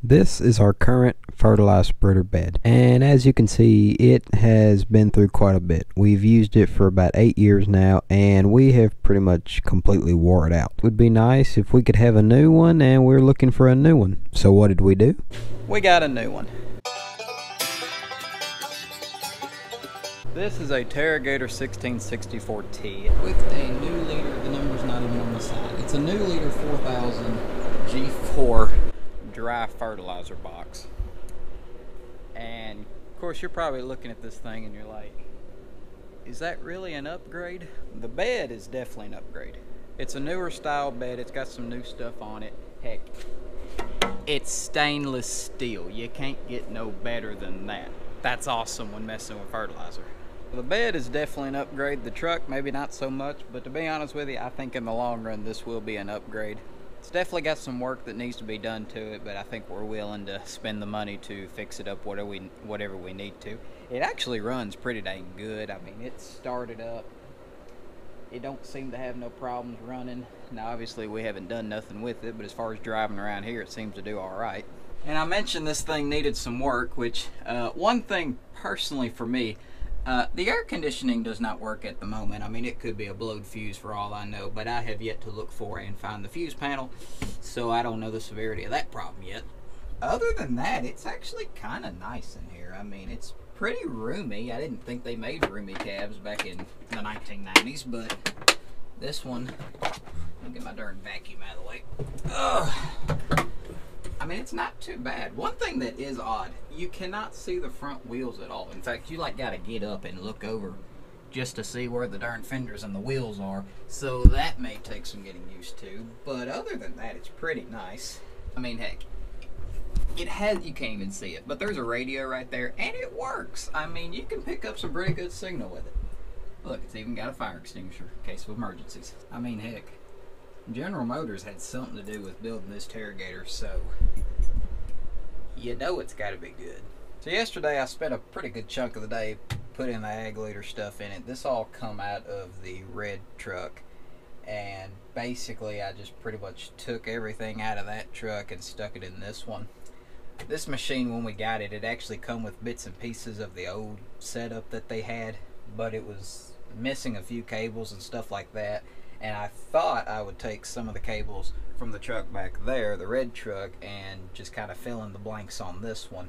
This is our current fertilizer spreader bed, and as you can see, it has been through quite a bit. We've used it for about 8 years now, and we have pretty much completely wore it out. It would be nice if we could have a new one, and we're looking for a new one. So what did we do? We got a new one. This is a Terragator 1664T with a new liter. The number's not even on the side. It's a new liter 4000 G4 dry fertilizer box. And of course you're probably looking at this thing and you're like, is that really an upgrade? The bed is definitely an upgrade. It's a newer style bed. It's got some new stuff on it. Heck, it's stainless steel. You can't get no better than that. That's awesome when messing with fertilizer. The bed is definitely an upgrade. The truck, maybe not so much, but to be honest with you, I think in the long run this will be an upgrade. It's definitely got some work that needs to be done to it, but I think we're willing to spend the money to fix it up whatever we need to. It actually runs pretty dang good. I mean, it started up. It don't seem to have no problems running. Now, obviously, we haven't done nothing with it, but as far as driving around here, it seems to do all right. And I mentioned this thing needed some work, which one thing personally for me, the air conditioning does not work at the moment. I mean, it could be a blowed fuse for all I know, but I have yet to look for and find the fuse panel, so I don't know the severity of that problem yet. Other than that, it's actually kind of nice in here. I mean, it's pretty roomy. I didn't think they made roomy cabs back in the 1990s, but this one, let me get my darn vacuum out of the way. Ugh. I mean, it's not too bad. One thing that is odd, you cannot see the front wheels at all. In fact, you like gotta get up and look over just to see where the darn fenders and the wheels are. So that may take some getting used to. But other than that, it's pretty nice. I mean, heck, it has, you can't even see it, but there's a radio right there and it works. I mean, you can pick up some pretty good signal with it. Look, it's even got a fire extinguisher in case of emergencies. I mean, heck, General Motors had something to do with building this Terragator, so you know it's got to be good. So yesterday I spent a pretty good chunk of the day putting the ag leader stuff in it. This all come out of the red truck, and basically I just pretty much took everything out of that truck and stuck it in this one. This machine, when we got it, it actually come with bits and pieces of the old setup that they had, but it was missing a few cables and stuff like that. And I thought I would take some of the cables from the truck back there, the red truck, and just kind of fill in the blanks on this one.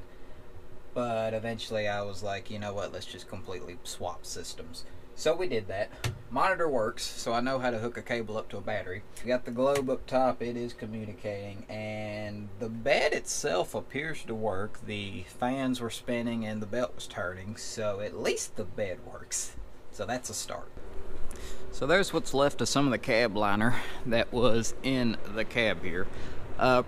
But eventually I was like, you know what, let's just completely swap systems. So we did that. Monitor works, so I know how to hook a cable up to a battery. We got the globe up top, it is communicating, and the bed itself appears to work. The fans were spinning and the belt was turning, so at least the bed works. So that's a start. So there's what's left of some of the cab liner that was in the cab here.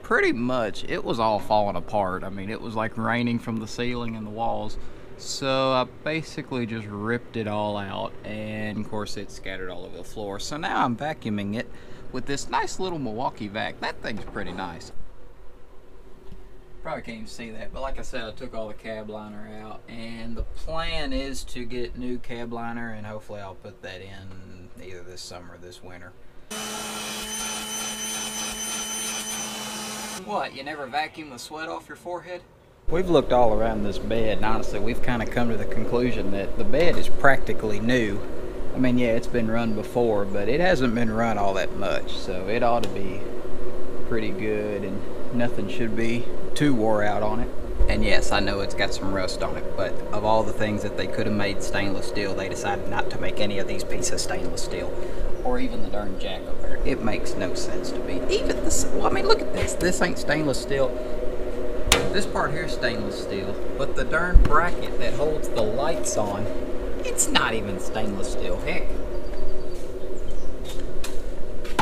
Pretty much it was all falling apart. I mean, it was like raining from the ceiling and the walls. So I basically just ripped it all out, and of course it scattered all over the floor. So now I'm vacuuming it with this nice little Milwaukee vac. That thing's pretty nice. Probably can't even see that, but like I said, I took all the cab liner out, and the plan is to get new cab liner, and hopefully I'll put that in either this summer or this winter. What, you never vacuum the sweat off your forehead? We've looked all around this bed, and honestly we've kind of come to the conclusion that the bed is practically new. I mean, yeah, it's been run before, but it hasn't been run all that much, so it ought to be pretty good, and nothing should be too wore out on it. And yes, I know it's got some rust on it, but of all the things that they could have made stainless steel, they decided not to make any of these pieces stainless steel, or even the darn jack up there. It makes no sense to me. Even this, well, I mean, look at this. This ain't stainless steel. This part here is stainless steel, but the darn bracket that holds the lights on, it's not even stainless steel. Heck,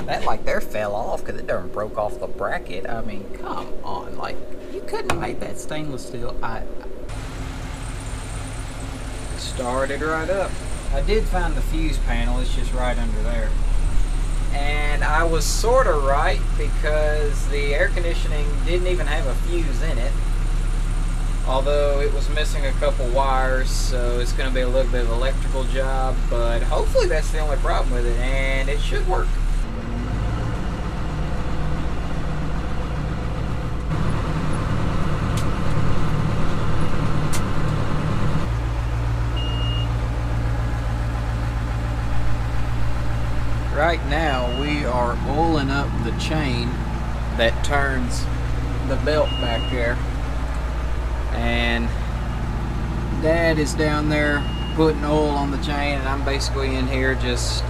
that like there fell off because it darn broke off the bracket. I mean, come on, like, you couldn't have made that stainless steel. I started right up. I did find the fuse panel, it's just right under there. And I was sort of right, because the air conditioning didn't even have a fuse in it. Although it was missing a couple wires, so it's going to be a little bit of an electrical job, but hopefully that's the only problem with it, and it should work. right now we are oiling up the chain that turns the belt back there, and Dad is down there putting oil on the chain, and I'm basically in here just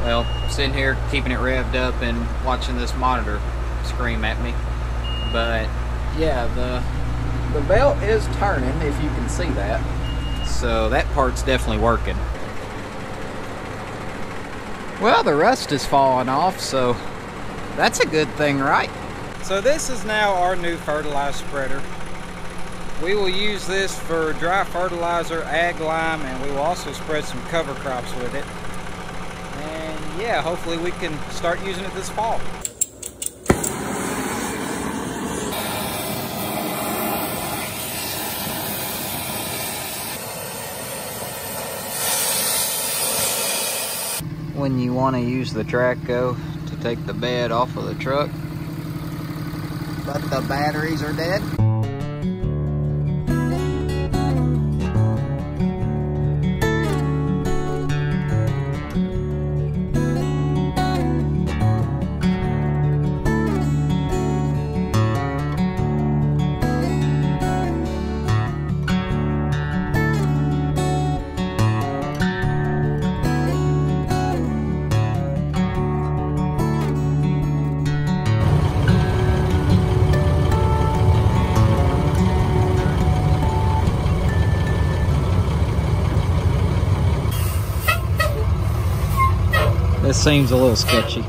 well, sitting here keeping it revved up and watching this monitor scream at me. But yeah, the belt is turning, if you can see that, so that part's definitely working. Well, the rust is falling off, so that's a good thing, right? So this is now our new fertilizer spreader. We will use this for dry fertilizer, ag lime, and we will also spread some cover crops with it. And yeah, hopefully we can start using it this fall. When you want to use the Traco to take the bed off of the truck, but the batteries are dead. This seems a little sketchy.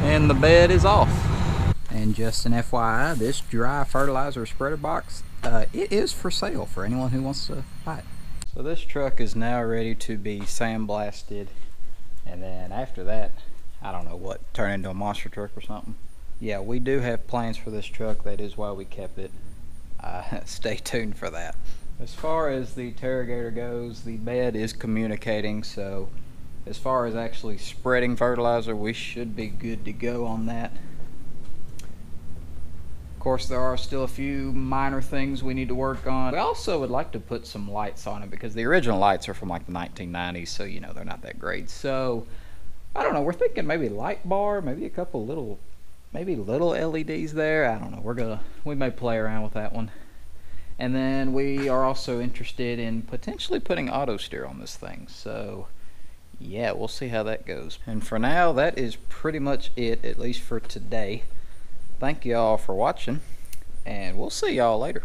And the bed is off. And just an FYI, this dry fertilizer spreader box, it is for sale for anyone who wants to buy it. So this truck is now ready to be sandblasted, and then after that, I don't know what, turn into a monster truck or something. Yeah, we do have plans for this truck. That is why we kept it. Stay tuned for that. As far as the Terragator goes, the bed is communicating, so as far as actually spreading fertilizer, we should be good to go on that. Of course, there are still a few minor things we need to work on. We also would like to put some lights on it because the original lights are from like the 1990s, so you know they're not that great. So I don't know, we're thinking maybe light bar, maybe a couple little, maybe little LEDs there. I don't know, we may play around with that one. And then we are also interested in potentially putting auto steer on this thing, so yeah, we'll see how that goes. And for now, that is pretty much it, at least for today. Thank you all for watching, and we'll see y'all later.